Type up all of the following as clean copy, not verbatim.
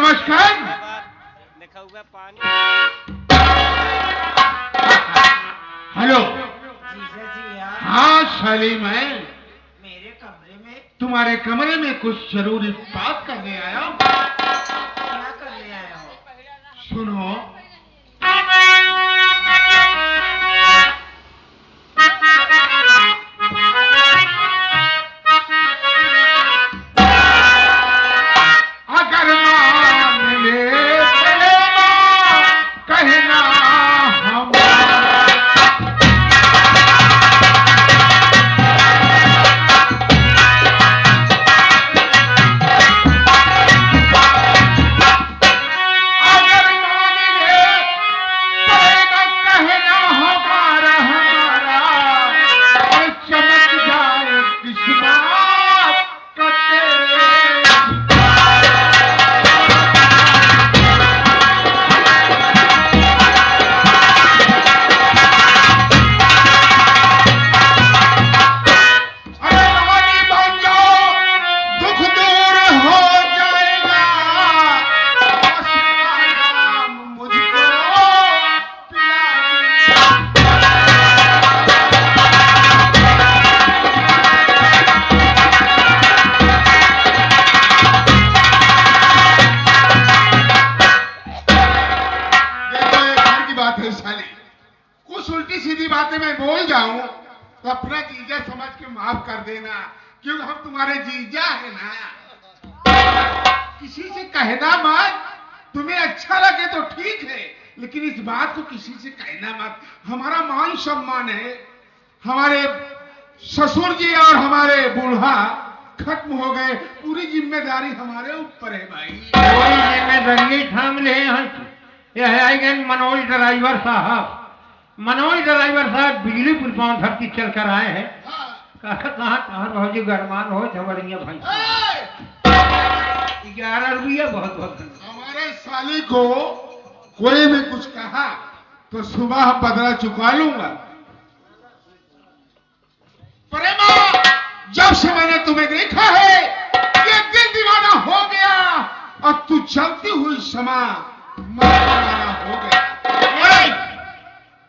नमस्कार। लिखा हुआ पानी। हेलो। जीजा जी यार, हाँ सलीम है। मेरे कमरे में तुम्हारे कमरे में कुछ जरूरी बात करने आया हूं। क्या करने आया हो? सुनो। अगर मान ले चलेगा कहना हमारा। अगर मान ले चलेगा कहना हमारा हमारा और चमक जाए किस्मत का तेरे। अरे रानी बन जाओ दुख दूर हो जाएगा बस आराम मुझको पिला देखो ये घर की बात है साली। कुछ उल्टी सीधी बातें मैं बोल जाऊं तो अपना जीजा समझ के माफ कर देना क्योंकि हम तुम्हारे जीजा है ना। किसी से कहना मत। तुम्हें अच्छा लगे तो ठीक है लेकिन इस बात को किसी से कहना मत। हमारा मान सम्मान है। हमारे ससुर जी और हमारे बूढ़ा खत्म हो गए। पूरी जिम्मेदारी हमारे ऊपर है भाई। कोई जिम्मेदारी थाम ले यह आएंगे मनोज ड्राइवर साहब। मनोज ड्राइवर साहब बिजली पुल पांव धरती चल कर आए हैं। कहाँ कहाँ भौजी गरमान हो झवड़िया भाई 11 रुपया बहुत बहुत धन्यवाद। हमारे साली को कोई भी कुछ कहा तो सुबह बदला चुका लूंगा। प्रेमा जब से मैंने तुम्हें देखा है ये दिल दीवाना हो गया और तू चलती हुई समा मैं दीवाना हो गया।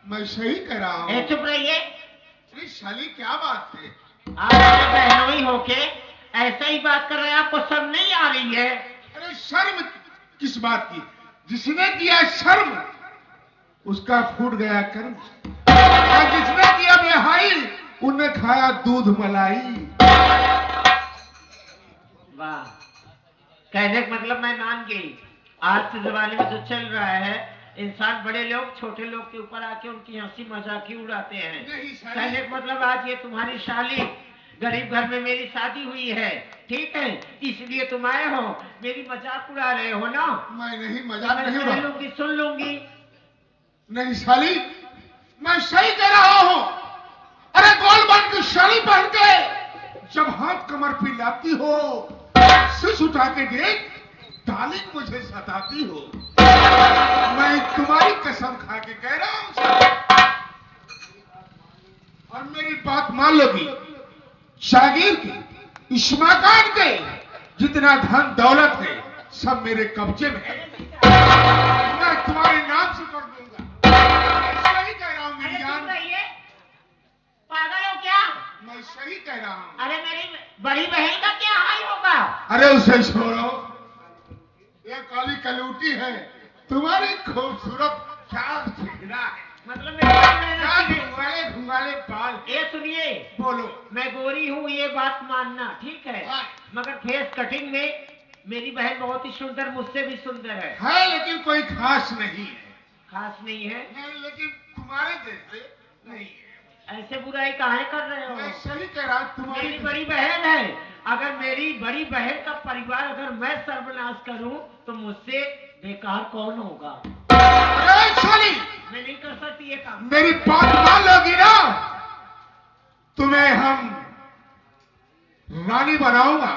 मैं सही कह रहा हूं। चुप रहिए। अरे साली क्या बात है। आप मेरे बहनोई होके ऐसा ही बात कर रहे हैं, आपको शर्म नहीं आ रही है? अरे शर्म किस बात की। जिसने किया शर्म उसका फूट गया कर्म और जिसने किया बेहाई उन्हें खाया दूध मलाई। वाह, कहने का मतलब मैं मान गई। आज के जमाने में जो चल रहा है इंसान बड़े लोग छोटे लोग के ऊपर आके उनकी हंसी मजाक ही उड़ाते हैं। नहीं साली। कहने का मतलब आज ये तुम्हारी शाली गरीब घर में मेरी शादी हुई है, ठीक है, इसलिए तुम आए हो, मेरी मजाक उड़ा रहे हो ना? मैं नहीं मजाक नहीं मैं उड़ा। लूंगी, सुन लूंगी। नहीं साली मैं सही कह रहा हूं। अरे गोल बन की साड़ी पहन के जब हाथ कमर पे लाती हो सिर उठा के देख डालिंग मुझे सताती हो। मैं तुम्हारी कसम खा के कह रहा हूं साली। और मेरी बात मान लोगी शागिर की इस मकान के जितना धन दौलत है सब मेरे कब्जे में है। मैं तुम्हारे नाम से कर दूंगा। सही कह रहा हूं मेरी अरे जान। तुम रहिए, पागल हो क्या? मैं सही कह रहा हूं। अरे मेरी बड़ी बहन का क्या हाल होगा? अरे उसे छोड़ो। ये काली कलूटी है। तुम्हारी खूबसूरत क्या चेहरा है। मतलब मेरी बड़ी क्या बहन घुंघाले घुंघाले बाल। ये सुनिए, बोलो। मैं गोरी हूँ ये बात मानना, ठीक है, हाँ। मगर फेस कटिंग में मेरी बहन बहुत ही सुंदर, मुझसे भी सुंदर है लेकिन कोई खास नहीं है। खास नहीं है? नहीं लेकिन तुम्हारे जैसे नहीं है। ऐसे बुराई काहे कर रहे मैं हो? सही कह रहा हूं तुम्हारी मेरी बड़ी बहन है। अगर मेरी बड़ी बहन का परिवार अगर मैं सर्वनाश करूं तो मुझसे बेकार कौन होगा? अरे साली मैं नहीं कर सकती ये काम। मेरी बात मान लोगी ना तुम्हें हम रानी बनाऊंगा।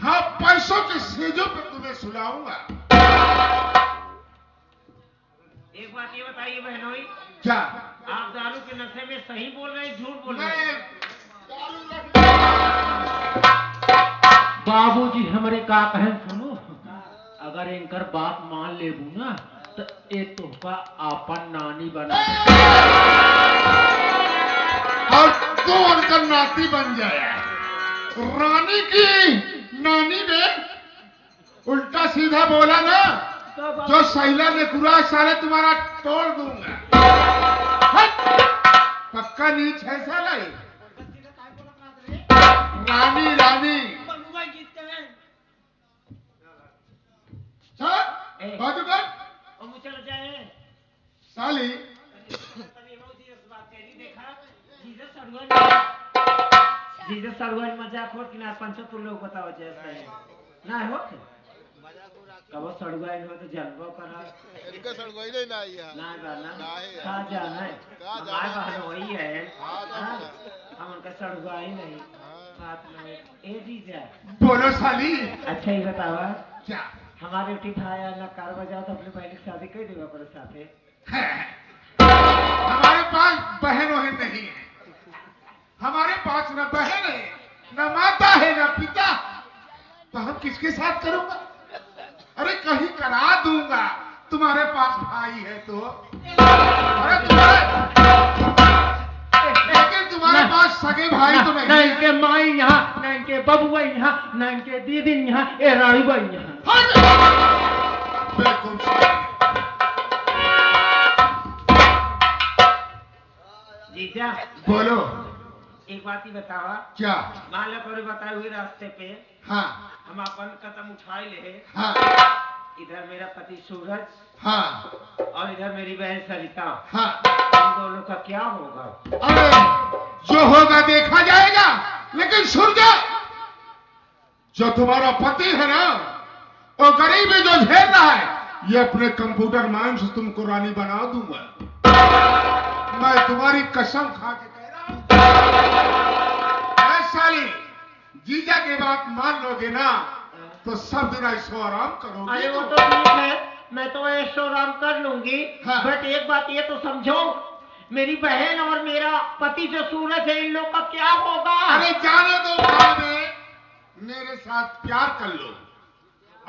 हाँ पैसों के सेजों पे तुम्हें सुलाऊंगा। एक बात ये बताइए बहनोई, क्या आप दारू के नशे में सही बोल रहे हैं झूठ बोल रहे हैं? मैं दारू बाबूजी हमारे का कहें सुनो, अगर अगर इनकर बात मान लेबू ना तो ये तुमका आपन नानी बना और तू उनका नाती बन जाए। रानी की नानी ने उल्टा सीधा बोला ना, जो सैला ने कुरा साले तुम्हारा तोड़ दूंगा। हट! पक्का नीच है साला ये। रानी रानी बाजू कर साली। जीसस सड़ुआई मजाक हो कि ना 75 लोग बताओ जैसे ना हो कब सड़ुआई हो तो जन्मो करा इनका सड़गोई नहीं ना आई है ना गाना नहीं है। कहाँ जाना है कहाँ जाना हमारे है? बहन वही है हाँ, हाँ? जाना हम उनका सड़ुआई नहीं बात नहीं ए जीजा बोलो साली। अच्छा ही बतावा क्या हमारे उठी भाई ना कार बजाओ तो अपने बहन की शादी कर देगा अपने साथे है? हमारे पास बहन वहन नहीं है। हमारे पास न बहन है, न माता है, न पिता। तो हम किसके साथ करूंगा? अरे कहीं करा दूंगा। तुम्हारे पास भाई है तो। अरे लेकिन तुम्हारे पास सगे भाई तो नहीं न है। इनके माई यहाँ, न इनके बबुआ यहाँ, न इनके दीदी यहाँ, ए रानी बाई यहाँ। बिल्कुल सही। जीजा बोलो एक बात ही बतावा क्या? मान लो कभी बताए हुए रास्ते पे हाँ हम अपन कदम उठाए ले हाँ इधर मेरा पति सूरज हाँ और इधर मेरी बहन सरिता हाँ। इन दोनों का क्या होगा? अरे जो होगा देखा जाएगा। लेकिन सुन जा, जो तुम्हारा पति है ना, वो गरीबी जो झेल रहा है, ये अपने कंप्यूटर माइंड से तुमको रानी बना दूंगा। मैं तुम्हारी कसम खा के कह रहा हूं। साली जीजा के बात मान लोगे ना तो सब दिन ऐशो आराम करोगे। अरे वो तो ठीक है मैं तो ऐशो आराम कर लूंगी हाँ। बट एक बात ये तो समझो मेरी बहन और मेरा पति जो सूरज है इन लोग का क्या होगा? अरे जाने दो बाद में, मेरे साथ प्यार कर लो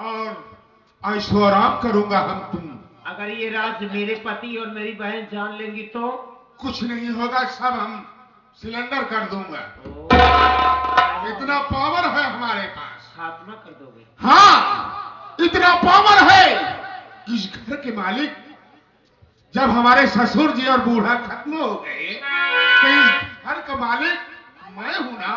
और ऐशो आराम करूंगा हम तुम। अगर ये राज मेरे पति और मेरी बहन जान लेंगी तो कुछ नहीं होगा, सब हम सिलेंडर कर दूंगा। इतना पावर है हमारे पास। खात्मा कर दोगे? हाँ इतना पावर है कि इस घर के मालिक जब हमारे ससुर जी और बूढ़ा खत्म हो गए तो इस घर का मालिक मैं हूं ना।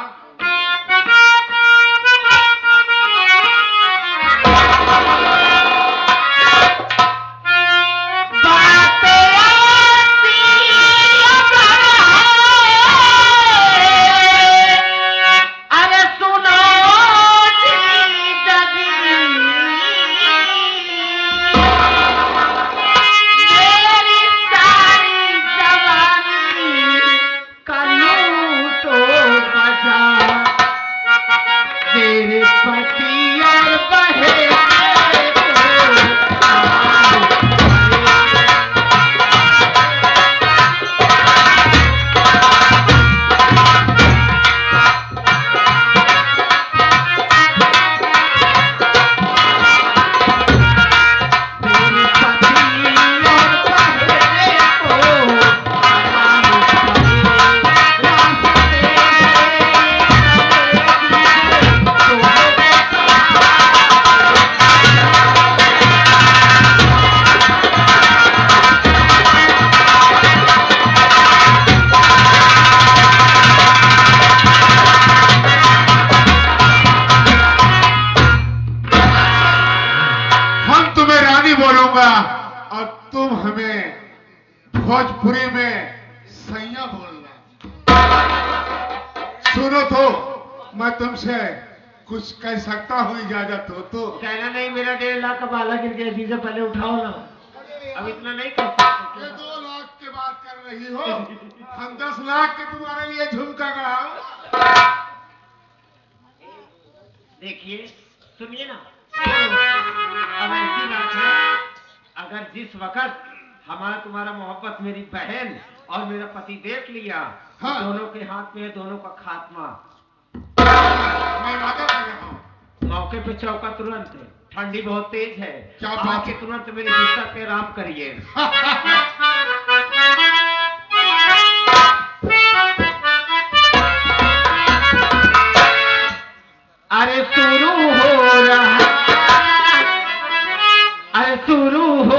और तुम हमें भोजपुरी में सैया बोलना। सुनो तो मैं तुमसे कुछ कह सकता हूँ, इजाजत हो तो? कहना नहीं, मेरा 1.5 लाख का बाला गिर गया, चीजें पहले उठाओ ना, अब इतना नहीं कर सकते। ये 2 लाख की बात कर रही हो, हम 10 लाख के तुम्हारे लिए झुमका गढ़ाओ। देखिए सुनिए ना, अब ऐसी बात है, अगर जिस वक्त हमारा तुम्हारा मोहब्बत मेरी बहन और मेरा पति देख लिया, हाँ। दोनों के हाथ में है दोनों का खात्मा। मैं वादा कर रहा हूँ। मौके पे चौका तुरंत ठंडी बहुत तेज है। क्या बात आके है? तुरंत मेरे बिस्तर पे आराम करिए। अरे शुरू हो रहा, अरे शुरू हो